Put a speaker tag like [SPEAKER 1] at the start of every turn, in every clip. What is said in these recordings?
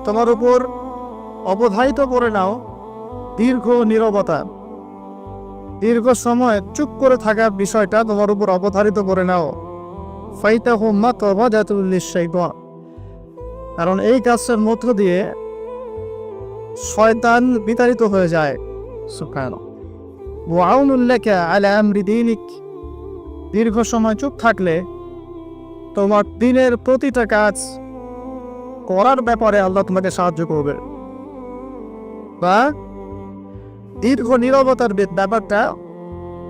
[SPEAKER 1] তোমার উপর অবধারিত করে নাও দীর্ঘ নীরবতা, দীর্ঘ সময় চুপ করে থাকার বিষয়টা তোমার উপর অবধারিত করে নাও। ফাইতাহুম মাতবাদাতুল লিশ-শাইতান, কারণ এই কাজের মধ্য দিয়ে শয়তান বিতাড়িত হয়ে যায়। সুবহানাল্লাহ। ওয়া আউনুল লাকা আলা আমরি দীনিক, দীর্ঘ সময় চুপ থাকলে তোমার দিনের প্রতিটা কাজ করার ব্যাপারে আল্লাহ তোমাকে সাহায্য করবে, বা দীর্ঘ নীরবতার ব্যাপারটা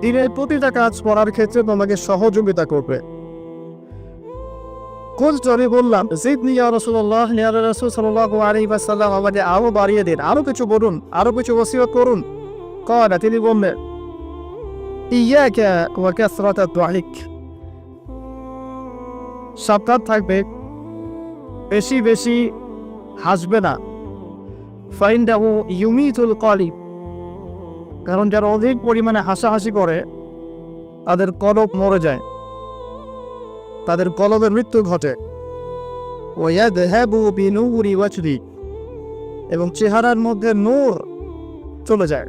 [SPEAKER 1] দিনের প্রতিটা কাজ করার ক্ষেত্রে তোমাকে সহযোগিতা করবে। আমি বললাম, জিদনি ইয়া রাসূলুল্লাহ, ইয়া রাসূল সাল্লাল্লাহু আলাইহি ওয়াসাল্লাম, আমাকে আরো বাড়িয়ে দিন, আরো কিছু বলুন, আরো কিছু ওসিয়ত করুন। ক্বালা, তিনি বললেন, ইয়াকা ওয়া কাসরাতাদ দুআইক, সাবধান থাকবে, বেশি বেশি হাসবে না। ফাইন্দাহু ইউমিতুল কলিব, কারণ যারা অধিক পরিমাণে হাসাহাসি করে তাদের কলব মরে যায়, তাদের কলবের মৃত্যু ঘটে। ওয়ায়াযহাবু বিনূরি ওয়াজহি, এবং চেহারার মধ্যে নূর চলে যায়,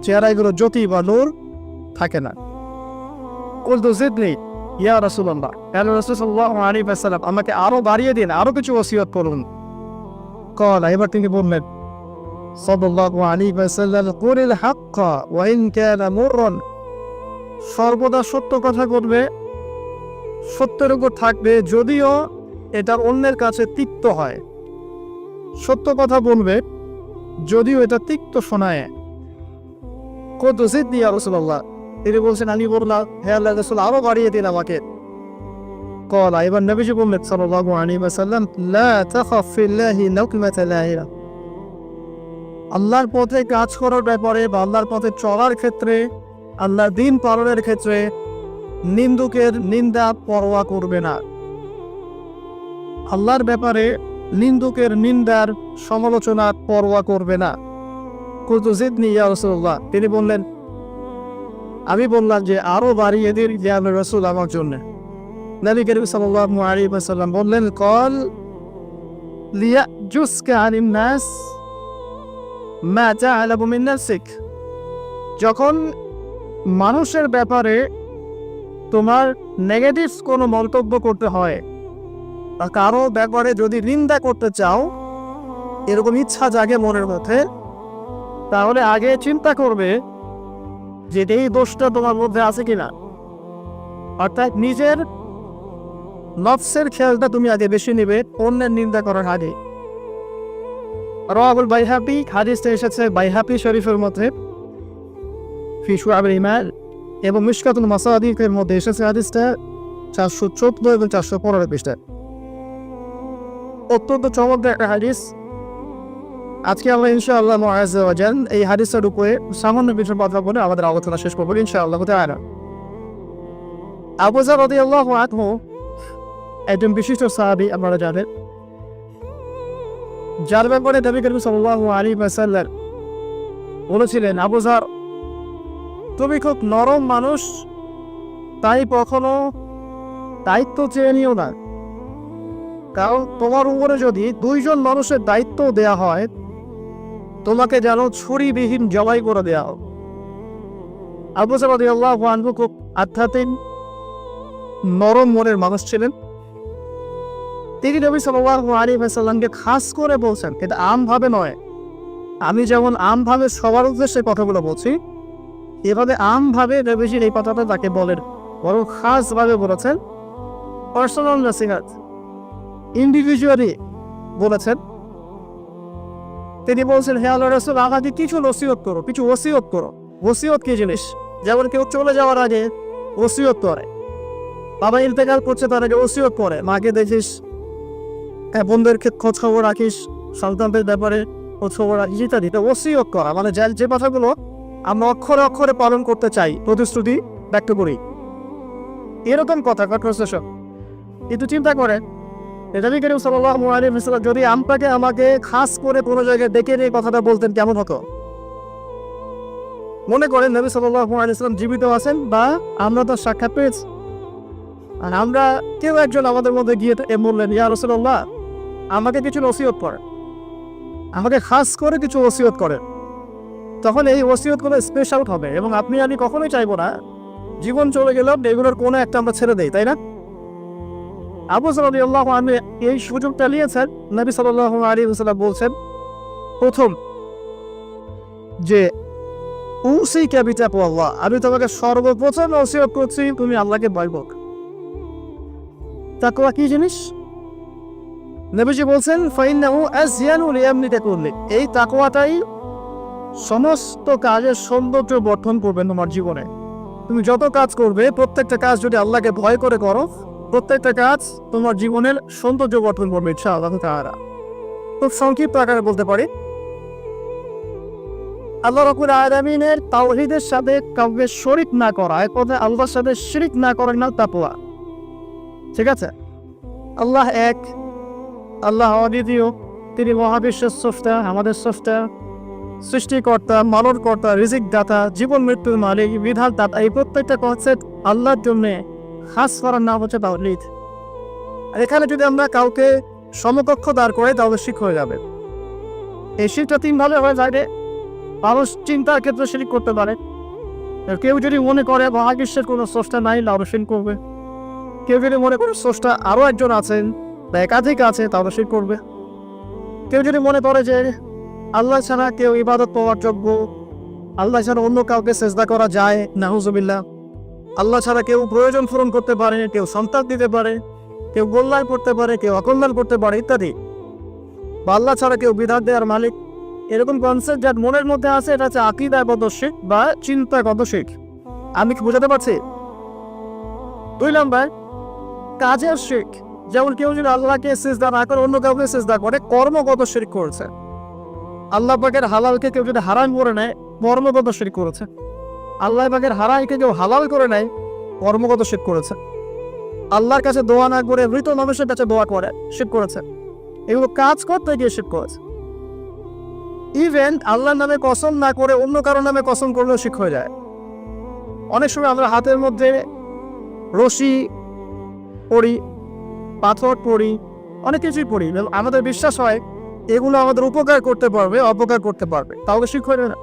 [SPEAKER 1] চেহারায় কোনো জ্যোতি বা নূর থাকে না। কুলতু জিদনি ইয়া রাসূলুল্লাহ, ইয়া রাসূল সাল্লাল্লাহু আলাইহি ওয়াসাল্লাম, আমাকে আরো বাড়িয়ে দিন, আরো কিছু ওসিয়ত করুন। ক্বালা, এবার তিনি বললেন সাল্লাল্লাহু আলাইহি ওয়াসাল্লাম, কুলিল হাক্কা ওয়া ইন কানা মুররান, সর্বদা সত্য কথা বলবে, সত্যের উপর থাকবে যদিও এটা অন্যের কাছে তিক্ত হয়। সত্য কথা বলবে যদিও এটা তিক্ত শোনায়। কুলতু জিদনি ইয়া রাসূলুল্লাহ, তিনি বলছেন, আমি বললাম, হে আল্লাহর রাসূল, আরো বাড়িয়ে দিন আমাকে। ক্বালা, এবার নবীজি বললেন সাল্লাল্লাহু আলাইহি ওয়াসাল্লাম, লা তাখাফ ফিল্লাহি লাওমাতা লাইম, আল্লাহর পথে কাজ করার ব্যাপারে বা আল্লাহর পথে চলার ক্ষেত্রে, আল্লাহর দ্বীন পালনের ক্ষেত্রে নিন্দুকের নিন্দা পরোয়া করবে না। আল্লাহর ব্যাপারে নিন্দুকের নিন্দার সমালোচনার পরোয়া করবে না। কুলতু জিদনি ইয়া রাসূলুল্লাহ, তিনি বললেন, আমি বললাম যে আরো বাড়িয়ে দিন ইয়া রাসূল আমার জন্য। নবী করিম সাল্লাল্লাহু আলাইহি ওয়াসাল্লাম বললেন, কল লিয়াজুসকা আনিন নাস মা তা'লামু মিন নাফসিক, যখন মানুষের ব্যাপারে তোমার নেগেটিভ কোনো মন্তব্য করতে হয় বা কারো ব্যাপারে যদি নিন্দা করতে চাও, এরকম ইচ্ছা জাগে মনের মধ্যে, তাহলে আগে চিন্তা করবে যে এই দোষটা তোমার মধ্যে আছে কিনা। অর্থাৎ নিজের নফসের খেয়ালটা তুমি আগে বেশি নেবে অন্যের নিন্দা করার আগে। রাওয়াহুল বাইহাকি, হাদিসটা এসেছে বাইহাকি শরীফের মধ্যে ফি শুআবুল ঈমান, এবং মিশকাতুল মাসাদিকের মধ্যে এসেছে হাদিসটা 414 এবং 415 পৃষ্ঠা। অত্যন্ত চমৎকার একটা হাদিস। আজকে আমরা ইনশাআল্লাহ মুআজ্জা ওয়া জান এই হাদিসের উপরে সামান্য কিছু কথা বলে আমাদের আলোচনা শেষ করব ইনশাআল্লাহ তাআলা। আবু যার রাদিয়াল্লাহু আনহু একজন বিশিষ্ট সাহাবী, আপনারা জানেন, যার ব্যাপারে নবী করিম সাল্লাল্লাহু আলাইহি ওয়াসাল্লাম বলেছিলেন, আবু যার, তুমি খুব নরম মানুষ, তাই কখনো দায়িত্ব চেয়ে নিও না, কারণ তোমার উপরে যদি 2 জন মানুষের দায়িত্ব দেয়া হয়, তোমাকে যেন ছুরিবিহীন জবাই করে দেয়া হোক। আবু যার রাদিয়াল্লাহু আনহু খুব আধ্যাত্মিক নরম মনের মানুষ ছিলেন। তিনি নবী সাল্লাল্লাহু আলাইহি ওয়াসাল্লামকে খাস করে বলছেন, এটা আমভাবে নয়, আমি যেমন আমভাবে সবার উদ্দেশ্যে কথাগুলো বলছি, এভাবে আমভাবে নবীজির এই কথাটা তাকে বলেন, বরং খাসভাবে বলেছেন, পার্সোনাল নসিহত, ইন্ডিভিজুয়ালি বলেছেন। তিনি বলছেন, হে আল্লাহর রাসূল, আমাকে কিছু নসিহত করো, কিছু ওসিয়ত করো। ওসিয়ত কি জিনিস? যেমন কেউ চলে যাওয়ার আগে ওসিয়ত করে, বাবা ইন্তেকাল করছে তার আগে ওসিয়ত করে, মাকে দেখিস, বোনদের খোঁজ খবর রাখিস, সন্তানদের ব্যাপারে খোঁজ খবর রাখিস, ইত্যাদি। ওসিয়ত করা মানে যে কথাগুলো আমরা অক্ষরে অক্ষরে পালন করতে চাই, প্রতিশ্রুতি ব্যক্ত করি, এরকম কথা কনভারসেশন। কিন্তু চিন্তা করেন, নবী করিম সাল্লাল্লাহু আলাইহি ওয়াসাল্লাম যদি আমাকে খাস করে কোনো জায়গায় ডেকে নিয়ে কথাটা বলতেন, কেমন হতো? মনে করেন নবী সাল্লাল্লাহু আলাইহি ওয়াসাল্লাম জীবিত আছেন বা আমরা তো সাক্ষাৎ পেয়েছি, আর আমরা কেউ একজন আমাদের মধ্যে গিয়ে বললেন, ইয়া রাসূলুল্লাহ, আমাকে কিছু নসিহত করেন। আমাকে খাস করে কিছু ওসিয়ত করেন, তখন এই ওসিয়তগুলো স্পেশাল হবে এবং আপনি আমি কখনোই চাইবো না জীবন চলে গেলেও এগুলোর কোনো একটা আমরা ছেড়ে দেই, তাই না? আবু রাদিয়াল্লাহু আনহু এই সুযোগটা নিয়েছেন। নবী সাল্লাল্লাহু আলাইহি ওয়াসাল্লাম বলছেন, প্রথম যে উসিকা বিতাকওয়াল্লাহ, আমি তোমাকে সর্বপ্রথম ওসিয়ত করছি তুমি আল্লাহকে ভয় করো। তাকওয়া কি জিনিস? নবীজি বলছেন ফাইন্নাহু আযয়ানু লিয়ামনিকা কুল্লি, এই তাকওয়াটাই সমস্ত কাজের সৌন্দর্য বর্ধন করবে তোমার জীবনে। তুমি যত কাজ করবে প্রত্যেকটা কাজ যদি আল্লাহকে ভয় করে করো, প্রত্যেকটা কাজ তোমার জীবনের সৌন্দর্য বর্ধন করবে ইনশাআল্লাহ তাআলা। খুব সংক্ষিপ্ত আকারে বলতে পারি, আল্লাহ রাব্বুল আলামিনের তাওহীদের সাথে কাউকে শরীক না করা, এক কথায় আল্লাহর সাথে শিরক না করার নাম তাকওয়া। ঠিক আছে? আল্লাহ এক, আল্লাহ অদ্বিতীয়, তিনি মহাবিশ্বের স্রষ্টা, আমাদের স্রষ্টা, সৃষ্টিকর্তা, মানবকর্তা, রিজিক দাতা, জীবন মৃত্যুর মালিক, বিধান দাতা। এই প্রত্যেকটা কনসেপ্ট আল্লাহর জন্য খাস করার নাম হচ্ছে তাওহীদ। আর এখানে যদি আমরা কাউকে সমকক্ষ দাঁড় করে তাহলে শিরক হয়ে যাবে। এই শিরকটা তিনভাবে হয়ে যায়। মানুষ চিন্তার ক্ষেত্রে শিরক করতে পারে। কেউ যদি মনে করে মহাবিশ্বের কোনো স্রষ্টা নাই, তাহলে শিরক করবে। কেউ যদি মনে করে স্রষ্টা আরও একজন আছেন বা একাধিক আছে, তাহলে শিরক করবে। কেউ যদি মনে করে যে আল্লাহ ছাড়া কেউ ইবাদত পাওয়ার যোগ্য, আল্লাহ ছাড়া অন্য কাউকে সেজদা করা যায়, নাউজুবিল্লাহ, আল্লাহ ছাড়া কেউ প্রয়োজন পূরণ করতে পারে, কেউ সন্তান দিতে পারে, কেউ কল্যাণ করতে পারে, কেউ অকল্যাণ করতে পারে ইত্যাদি, বা আল্লাহ ছাড়া কেউ বিধান দেওয়ার মালিক, এরকম কনসেপ্ট যার মনের মধ্যে আছে, এটা হচ্ছে আকীদাগত শিরক বা চিন্তাগত শিরক। আমি কি বোঝাতে পারছি? 2 নাম্বার কাজের শিরক, যেমন কেউ যদি আল্লাহকে সিজদা না করে অন্য কাউকে সিজদা করে, কর্মগত শিরক করেছে। আল্লাহ পাকের হালালকে কেউ যদি হারাম করে নেয়, কর্মগত শিরক করেছে। আল্লাহ পাকের হারামকে কেউ হালাল করে নেয়, কর্মগত শিরক করেছে। আল্লাহর কাছে দোয়া না করে মৃত মানুষের কাছে দোয়া করে শিরক করেছে। এগুলো কাজ করতে গিয়ে শিরক করেছে। ইভেন আল্লাহর নামে কসম না করে অন্য কারোর নামে কসম করলেও শিরক হয়ে যায়। অনেক সময় আমরা হাতের মধ্যে রশি পড়ি, পাথর পড়ি, অনেক কিছুই পড়ি, আমাদের বিশ্বাস হয় এগুলো আমাদের উপকার করতে পারবে, অপকার করতে পারবে, তাহলে শিরক হয়ে না।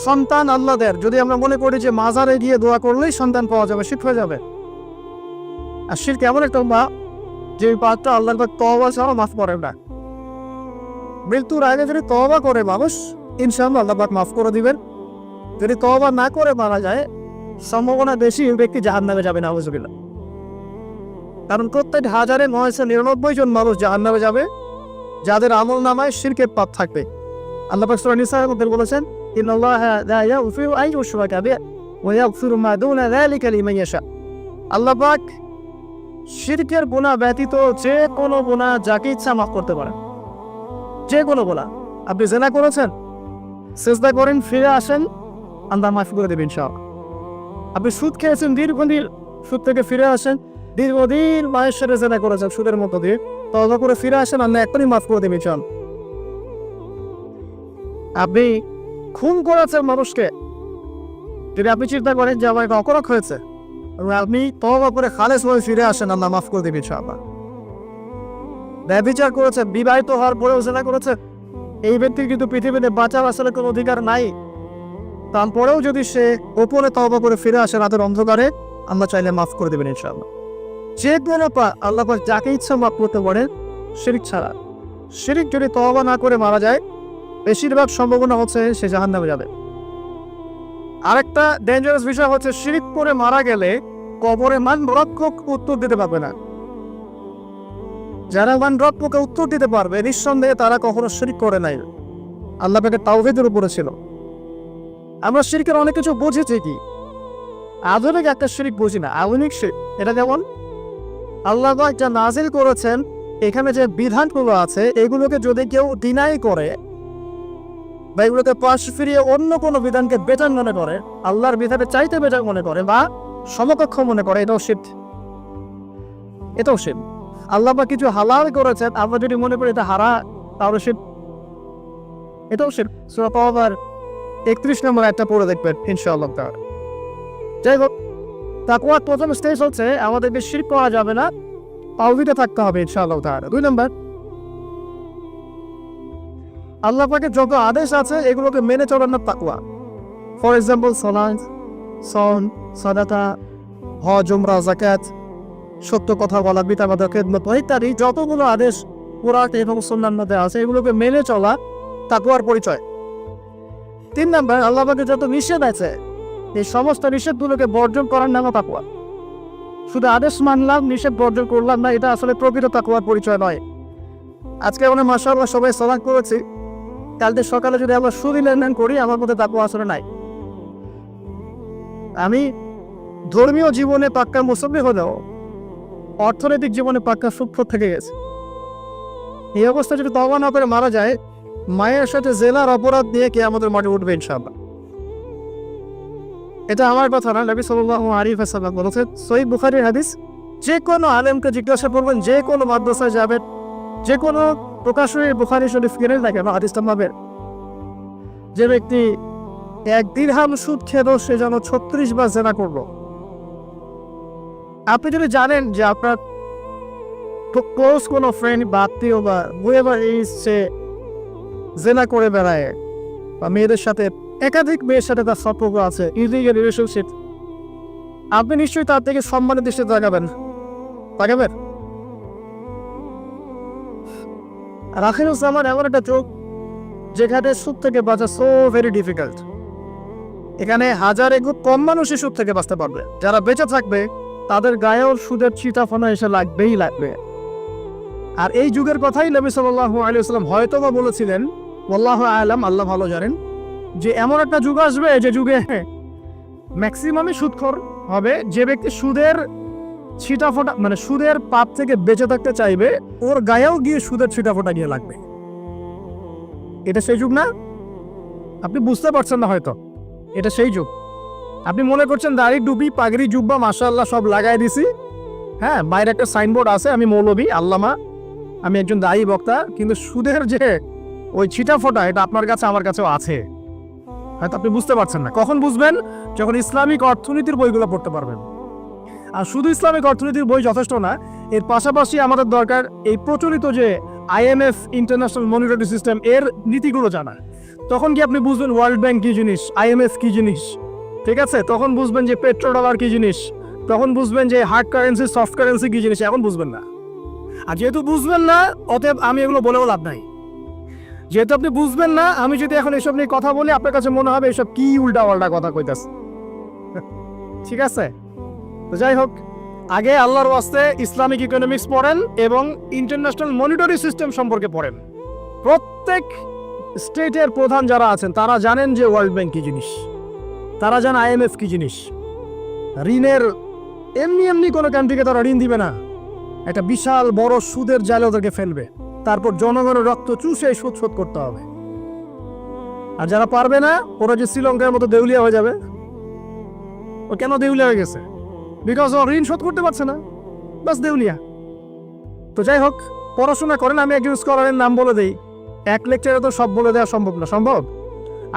[SPEAKER 1] সন্তান আল্লাহ দেয়, যদি আমরা মনে করি যে মাজারে গিয়ে দোয়া করলেই সন্তান পাওয়া যাবে, শিরক হয়ে যাবে। আর শিরক এমন একটা পাপ যে পাপটা আল্লাহর পাক তওবা ছাড়া মাফ করেন না। মৃত্যুর আগে যদি তওবা করে মানুষ, ইনশাআল্লাহ আল্লাহ পাক মাফ করে দিবেন। যদি তওবা না করে মারা যায়, সম্ভাবনা বেশি ওই ব্যক্তি জাহান্নামে যাবে, নাউজুবিল্লাহ। কারণ প্রত্যেক 1099 জন মানুষ জাহান্নামে যাবে যাদের আমল নামায় শিরকের পাপ থাকবে। আল্লাহ পাক সূরা নিসার মধ্যে বলেছেন, ইন্নাল্লাহা লা ইয়াগফিরু আন ইউশরাকা বিহি ওয়া ইয়াগফিরু মা দুনা যালিকা লিমান ইয়াশা। আল্লাহ পাক শিরকের গুনাহ ব্যতীত যে কোনো গুনাহ যাকে ইচ্ছা মাফ করতে পারেন। যে কোনো গুনাহ, আপনি জিনা করেছেন, সিজদা করেন, ফিরে আসেন, আল্লাহ মাফ করে দেবেন ইনশাআল্লাহ। আপনি সুদ খেয়েছেন দীর্ঘদিন, সুদ থেকে ফিরে আসেন, দীর্ঘদিন মায়ের সাথে জিনা করেছেন সুদের মতো দিয়ে, তওবা করে ফিরে আসেন, আল্লাহ এখনই মাফ করে দেবেন ইনশাআল্লাহ। আপনি খুন করেছেন মানুষকে, যদি আপনি চিন্তা করেন যে আমার অপরাধ হয়েছে, আপনি তওবা করে খালেস হয়ে ফিরে আসেন, আল্লাহ মাফ করে দেবেন ইনশাআল্লাহ। ব্যভিচার করেছে, বিবাহিত হওয়ার পরেও জিনা করেছে, এই ব্যক্তির কিন্তু পৃথিবীতে বাঁচার আসলে কোনো অধিকার নাই। তারপরেও যদি সে ওপরে তওবা করে ফিরে আসে রাতের অন্ধকারে, আল্লাহ চাইলে মাফ করে দেবেন ইনশাআল্লাহ। যে কোনো পাপ আল্লাহ পাক যাকে ইচ্ছা মাফ করতে পারেন, শিরক ছাড়া। শিরক যদি তওবা না করে মারা যায়, বেশিরভাগ সম্ভাবনা হচ্ছে সে জাহান্নামে যাবে। আরেকটা ডেঞ্জারাস বিষয় হচ্ছে, শিরক করে মারা গেলে কবরে রক্ষক উত্তর দিতে পারবে না। যারা রক্ষকে উত্তর দিতে পারবে, নিঃসন্দেহে তারা কখনো শিরক করে নাই, আল্লাহ পাকের তাওহীদের উপরে ছিল। আমরা শিরকের অনেক কিছু বুঝেছি, কি আধুনিক একটা শিরক বুঝি না, আধুনিক শিরক। এটা যেমন আল্লাহ পাক যা নাজিল করেছেন, এখানে যে বিধানগুলো আছে, এগুলোকে যদি কেউ ডিনাই করে বা এগুলোকে পাশ ফিরিয়ে অন্য কোনো বিধানকে বেটার মনে করে, আল্লাহর বিধানে চাইতে বেটার মনে করে বা সমকক্ষ মনে করে, এটাও শিরক। এটাও শিরক। আল্লাহ পাক কিছু হালাল করেছেন, আমরা যদি মনে করি এটা হারাম, তাহলে শিরক, এটাও শিরক। সূরা তাওবার 31 নম্বর আয়াতটা পড়ে দেখবেন ইনশাআল্লাহ তাআলা। যাই হোক, তাকওয়ার প্রথম স্টেজ হচ্ছে আমাদেরকে শিরক করা যাবে না, তাওহীদে থাকতে হবে ইনশাআল্লাহ তাআলা। 2 নম্বর, আল্লাহ পাকের যত আদেশ আছে এগুলোকে মেনে চলার নাম তাকওয়া। ফর এক্সাম্পল সালাত, সন, সাদাকা, হজ, উমরা, যাকাত, সত্য কথা বলা, পিতামাতার খেদমত ইত্যাদি যতগুলো আদেশ কোরআন এবং সুন্নাহর মধ্যে আছে এগুলোকে মেনে চলা তাকওয়ার পরিচয়। 3 নাম্বার, আল্লাহ পাকের যত নিষেধ আছে এই সমস্ত নিষেধগুলোকে বর্জন করার নাম তাকওয়া। শুধু আদেশ মানলাম, নিষেধ বর্জন করলাম না, এটা আসলে প্রকৃত তাকওয়ার পরিচয় নয়। আজকে আমরা মাশাআল্লাহ সবাই সালাত করেছি, কালকে সকালে যদি আমরা সুদি লেনদেন করি আমার মধ্যে তাকওয়া আসলে নাই। আমি ধর্মীয় জীবনে পাক্কা মুসল্লি হলেও অর্থনৈতিক জীবনে পাক্কা সূক্ষ্ম থেকে গেছে। এই অবস্থা যদি তওবা না করে মারা যায়, মায়ের সাথে জেনার অপরাধ দিয়ে কে আমাদের মাঠে উঠবে ইনশাআল্লাহ। এটা আমার কথা না, নবী সাল্লাল্লাহু আলাইহি ওয়াসাল্লাম বলেছেন, সহিহ বুখারীর হাদিস, যে কোনো আলেমকে জিজ্ঞাসা করবেন, যে কোনো মাদ্রাসায় যাবেন, যে কোনো প্রকাশনী বুখারী শরীফ কিনেন না কেন, হাদিসটা পাবেন, যে ব্যক্তি 1 দিরহাম সুদ খেলো সে যেন 36 বার জেনা করলো। আপনি যদি জানেন যে আপনার ক্লোজ কোনো ফ্রেন্ড বা আত্মীয় বা হুয়েভার ইজ সে জেনা করে বেড়ায় বা মেয়েদের সাথে একাধিক মেয়ের সাথে তার সম্পর্ক আছে, ইলিগাল রিলেশনশিপ, আপনি নিশ্চয়ই তার থেকে সম্মানের দৃষ্টিতে তাকাবেন। রাখিনুজ্জামান এমন একটা চোখ যেখানে সুদ থেকে বাঁচা সো ভেরি ডিফিকাল্ট। এখানে হাজারে খুব কম মানুষই সুদ থেকে বাঁচতে পারবে। যারা বেঁচে থাকবে তাদের গায়েও সুদের ছিটাফোনা এসে লাগবেই লাগবে। আর এই যুগের কথাই নবী সাল্লাল্লাহু আলাইহি ওয়াসাল্লাম হয়তো বা বলেছিলেন, আল্লাহু আ'লাম, আল্লাহ ভালো জানেন, যে এমন একটা যুগ আসবে যে যুগে ম্যাক্সিমামই সুদখোর হবে। যে ব্যক্তি সুদের ছিটাফোঁটা মানে সুদের পাপ থেকে বেঁচে থাকতে চাইবে, ওর গায়েও গিয়ে সুদের ছিটাফোঁটা গিয়ে লাগবে। এটা সেই যুগ না? আপনি বুঝতে পারছেন না হয়তো, এটা সেই যুগ। আপনি মনে করছেন দাড়ি, টুপি, পাগড়ি, জুব্বা মাশাআল্লাহ সব লাগাই দিছি, হ্যাঁ, বাইরে একটা সাইনবোর্ড আছে, আমি মৌলবী, আল্লামা, আমি একজন দায়ী বক্তা, কিন্তু সুদের যে ওই ছিটাফোঁটা এটা আপনার কাছে আমার কাছেও আছে। হয়তো আপনি বুঝতে পারছেন না। কখন বুঝবেন? যখন ইসলামিক অর্থনীতির বইগুলো পড়তে পারবেন। আর শুধু ইসলামিক অর্থনীতির বই যথেষ্ট না, এর পাশাপাশি আমাদের দরকার এই প্রচলিত যে IMF, ইন্টারন্যাশনাল মনিটারি সিস্টেম, এর নীতিগুলো জানা। তখন কি আপনি বুঝবেন ওয়ার্ল্ড ব্যাংক কি জিনিস, IMF কি জিনিস, ঠিক আছে? তখন বুঝবেন যে পেট্রো ডলার কি জিনিস, তখন বুঝবেন যে হার্ড কারেন্সি, সফট কারেন্সি কি জিনিস। এখন বুঝবেন না। আর যেহেতু বুঝবেন না, অতএব আমি এগুলো বলেও লাভ নাই। যেহেতু আপনি বুঝবেন না, আমি যদি এখন এসব নিয়ে কথা বলি আপনার কাছে মনে হবে এসব কি উল্টা পাল্টা কথা কইতাছে। ঠিক আছে? তো যাই হোক, আগে আল্লাহর ওয়াস্তে ইসলামিক ইকোনমিক্স পড়েন এবং ইন্টারন্যাশনাল মনিটারি সিস্টেম সম্পর্কে পড়েন। প্রত্যেক স্টেটের প্রধান যারা আছেন তারা জানেন যে ওয়ার্ল্ড ব্যাংক কি জিনিস, তারা জানে IMF কি জিনিস। ঋণের এমনি এমনি কোনো কান্ট্রিকে তারা ঋণ দিবে না, একটা বিশাল বড় সুদের জালে ওদেরকে ফেলবে, তারপর জনগণের রক্ত চুষে সুদ শোধ করতে হবে। আর যারা পারবে না ওরা যে শ্রীলঙ্কার মতো দেউলিয়া হয়ে যাবে। ও কেন দেউলিয়া হয়ে গেছে? বিকজ ও ঋণ শোধ করতে পারছে না, বাস দেউলিয়া। তো যাই হোক, পড়াশোনা করেন। আমি একজন স্কলারের নাম বলে দিই, এক লেকচারে তো সব বলে দেওয়া সম্ভব না। সম্ভব?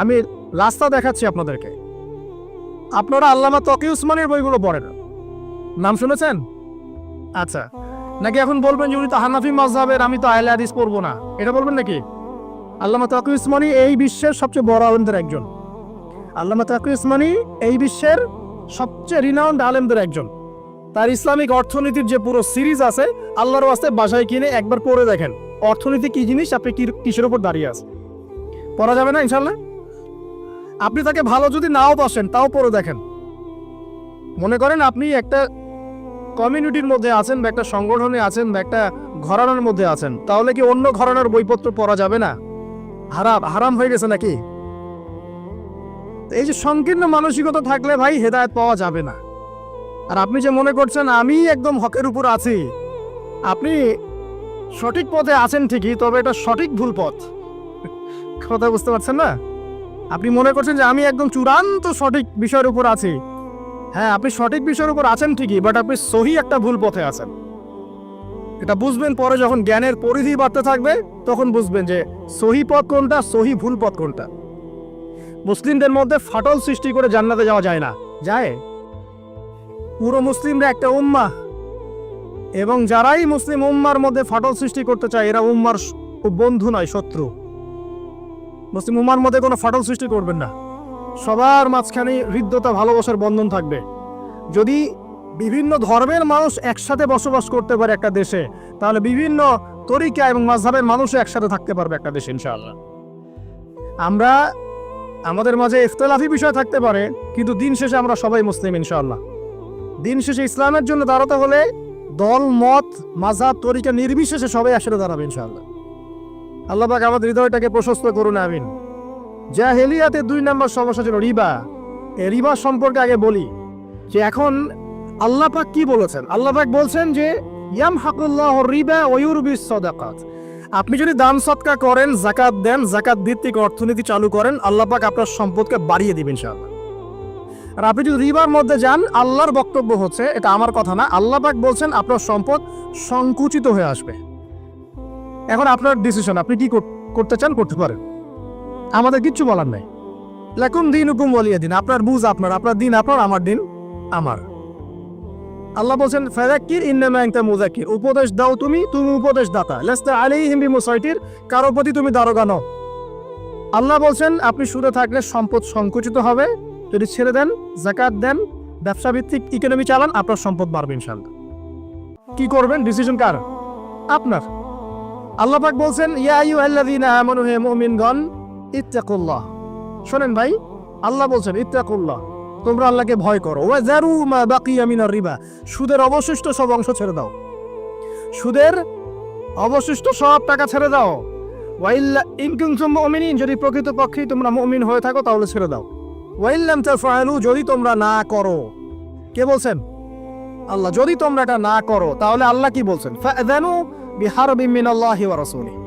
[SPEAKER 1] আমি রাস্তা দেখাচ্ছি আপনাদেরকে। আপনারা আল্লামা তকি উসমানীর বইগুলো পড়েন, নাম শুনেছেন? আচ্ছা, নাকি এখন বলবেন যে উনি তো হানাফি মাযহাবের, আমি তো আহলে হাদিস পড়বো না, এটা বলবেন নাকি? আল্লামা তকি উসমানী এই বিশ্বের সবচেয়ে বড় আলেমদের একজন। আল্লামা তকি উসমানী এই বিশ্বের সবচেয়ে রিনাউন্ড আলেমদের একজন। তার ইসলামিক অর্থনীতির যে পুরো সিরিজ আছে, আল্লাহর ওয়াস্তে বাসায় কিনে একবার পড়ে দেখেন অর্থনীতি কি জিনিস, আপনি কিসের উপর দাঁড়িয়ে আছে। পড়া যাবে না ইনশাল্লাহ? আপনি তাকে ভালো যদি নাও বসেন তাও পড়ে দেখেন। মনে করেন আপনি একটা কমিউনিটির মধ্যে আছেন বা একটা সংগঠনে আছেন বা একটা ঘরানার মধ্যে আছেন, তাহলে কি অন্য ঘরানার বইপত্র পড়া যাবে না? হারাম হয়ে গেছে নাকি? এই যে সংকীর্ণ মানসিকতা থাকলে ভাই হেদায়েত পাওয়া যাবে না। আর আপনি যে মনে করছেন আমি একদম হকের উপর আছি, আপনি সঠিক পথে আছেন ঠিকই, তবে এটা সঠিক ভুল পথ। কথা বুঝতে পারছেন না? আপনি মনে করছেন যে আমি একদম চূড়ান্ত সঠিক বিষয়ের উপর আছি। হ্যাঁ, আপনি সঠিক বিষয়ের উপর আছেন ঠিকই, বাট আপনি সহি একটা ভুল পথে আছেন। এটা বুঝবেন পরে, যখন জ্ঞানের পরিধি বাড়তে থাকবে তখন বুঝবেন যে সহি পথ কোনটা, সহি ভুল পথ কোনটা। মুসলিমদের মধ্যে ফাটল সৃষ্টি করে জান্নাতে যাওয়া যায় না। যায়? পুরো মুসলিমরা একটা উম্মাহ, এবং যারাই মুসলিম উম্মার মধ্যে ফাটল সৃষ্টি করতে চায় এরা উম্মার বন্ধু নয়, শত্রু। মুসলিম উম্মার মধ্যে কোনো ফাটল সৃষ্টি করবেন না। সবার মাঝখানে হৃদ্যতা, ভালোবাসার বন্ধন থাকবে। যদি বিভিন্ন ধর্মের মানুষ একসাথে বসবাস করতে পারে একটা দেশে, তাহলে বিভিন্ন তরিকা এবং মাযহাবের মানুষও একসাথে থাকতে পারবে একটা দেশে ইনশাআল্লাহ। আমরা আমাদের মাঝে ইখতিলাফি বিষয় থাকতে পারে, কিন্তু দিন শেষে আমরা সবাই মুসলিম ইনশাআল্লাহ। দিন শেষে ইসলামের জন্য দাঁড়াতে হলে দল, মত, মাযহাব, তরিকা নির্বিশেষে সবাই একসাথে দাঁড়াবে ইনশাআল্লাহ। আল্লাহ পাক আমাদের হৃদয়টাকে প্রশস্ত করুন, আমিন। জাহেলিয়াতে 2 নম্বর সমস্যা ছিল রিবা। এই রিবা সম্পর্কে আগে বলি যে এখন আল্লাহ পাক কি বলেছেন। আল্লাহ পাক বলছেন যে ইয়ামহাকুল্লাহু রিবা ওয়া ইউরবিস সাদাকাত। আপনি যদি দান সদকা করেন, যাকাত দেন, যাকাত ভিত্তিক অর্থনীতি চালু করেন, আল্লাহ পাক আপনার সম্পদকে বাড়িয়ে দিবেন ইনশাআল্লাহ। আর আপনি যদি রিবার মধ্যে যান, আল্লাহর বক্তব্য হচ্ছে, এটা আমার কথা না, আল্লাহ পাক বলছেন আপনার সম্পদ সংকুচিত হয়ে আসবে। এখন আপনার ডিসিশন, আপনি কি করতে চান করতে পারেন, আমাদের কিচ্ছু বলার নাই। লাকুম দীনুকুম ওয়ালিয়া দিন, আপনার বুঝ আপনার, আপনার দিন আপনার, আমার দিন আমার। আল্লাহ বলছেন ফাযাক্কির ইন্নামা আনতা মুযাক্কির, উপদেশ দাও তুমি, তুমি উপদেশ দাতা। লাস্তা আলাইহিম বিমুসাইতির, কারো প্রতি তুমি দারোগা নও। আল্লাহ বলছেন আপনি সুদে থাকলে সম্পদ সংকুচিত হবে, যদি ছেড়ে দেন, যাকাত দেন, ব্যবসা ভিত্তিক ইকোনমি চালান, আপনার সম্পদ বাড়বে ইনশাআল্লাহ। কি করবেন, ডিসিশন কার? আপনার। আল্লাহ পাক বলছেন ইয়া আইয়ুহাল্লাযীনা আমানু, হে মুমিনগণ, ইত্তাকুল্লাহ। শোনেন ভাই, আল্লাহ বলছেন ইত্তাকুল্লাহ, তোমরা আল্লাহকে ভয় করো। ওয়া যারু মা বাকিয়া মিনার রিবা, সুদের অবশিষ্ট সব অংশ ছেড়ে দাও, সুদের অবশিষ্ট সব টাকা ছেড়ে দাও। ওয়া ইল্লা ইন কুনতুম মুমিনিন, যদি প্রকৃতপক্ষেই তোমরা মুমিন হয়ে থাকো তাহলে ছেড়ে দাও। ওয়া ইল্লাম তাফআলু, যদি তোমরা না করো। কে বলছেন? আল্লাহ। যদি তোমরা এটা না করো তাহলে আল্লাহ কি বলছেন? ফাআযানু বিহারবিন মিনাল্লাহি ওয়া রাসূলিহি,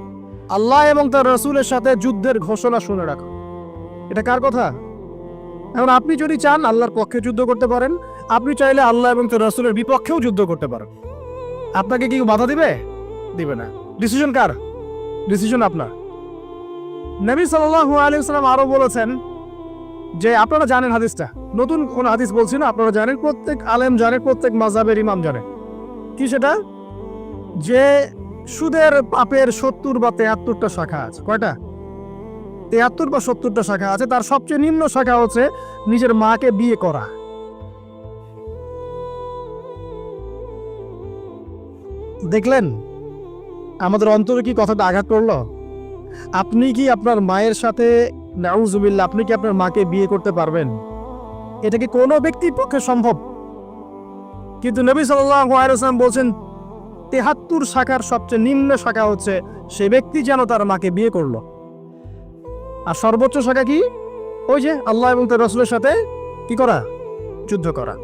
[SPEAKER 1] আল্লাহ এবং তার রাসূলের সাথে যুদ্ধের ঘোষণা শুনে রাখো। এটা কার কথা? এখন আপনি যদি চান আল্লাহর পক্ষে যুদ্ধ করতে পারেন, আপনি চাইলে আল্লাহ এবং তার রাসূলের বিপক্ষেও যুদ্ধ করতে পারেন। আপনাকে কি বাধা দিবে? দিবে না। ডিসিশন কার? ডিসিশন আপনার। নবী সাল্লাল্লাহু আলাইহি ওয়াসাল্লাম আরো বলেছেন যে, আপনারা জানেন হাদিসটা, নতুন কোন হাদিস বলছি না, আপনারা জানেন, প্রত্যেক আলেম জানে, প্রত্যেক মাযহাবের ইমাম জানে। কি সেটা? যে সুদের পাপের 70 বা 73টা শাখা আছে। কয়টা? 73 বা 70টা শাখা আছে। তার সবচেয়ে নিম্ন শাখা হচ্ছে নিজের মাকে বিয়ে করা। দেখলেন আমাদের অন্তরে কি কথাটা আঘাত করলো? আপনি কি আপনার মায়ের সাথে, নাউজুবিল্লাহ, আপনি কি আপনার মাকে বিয়ে করতে পারবেন? এটা কি কোনো ব্যক্তির পক্ষে সম্ভব? কিন্তু নবী সাল্লাল্লাহু আলাইহি ওয়াসাল্লাম বলছেন 73 শাখার সবচেয়ে নিম্ন শাখা হচ্ছে সে ব্যক্তি যেন তার মাকে বিয়ে করলো। আর সর্বোচ্চ শাখা কি? ওই যে আল্লাহ এবং তার রাসূলের সাথে কি করা? যুদ্ধ করা।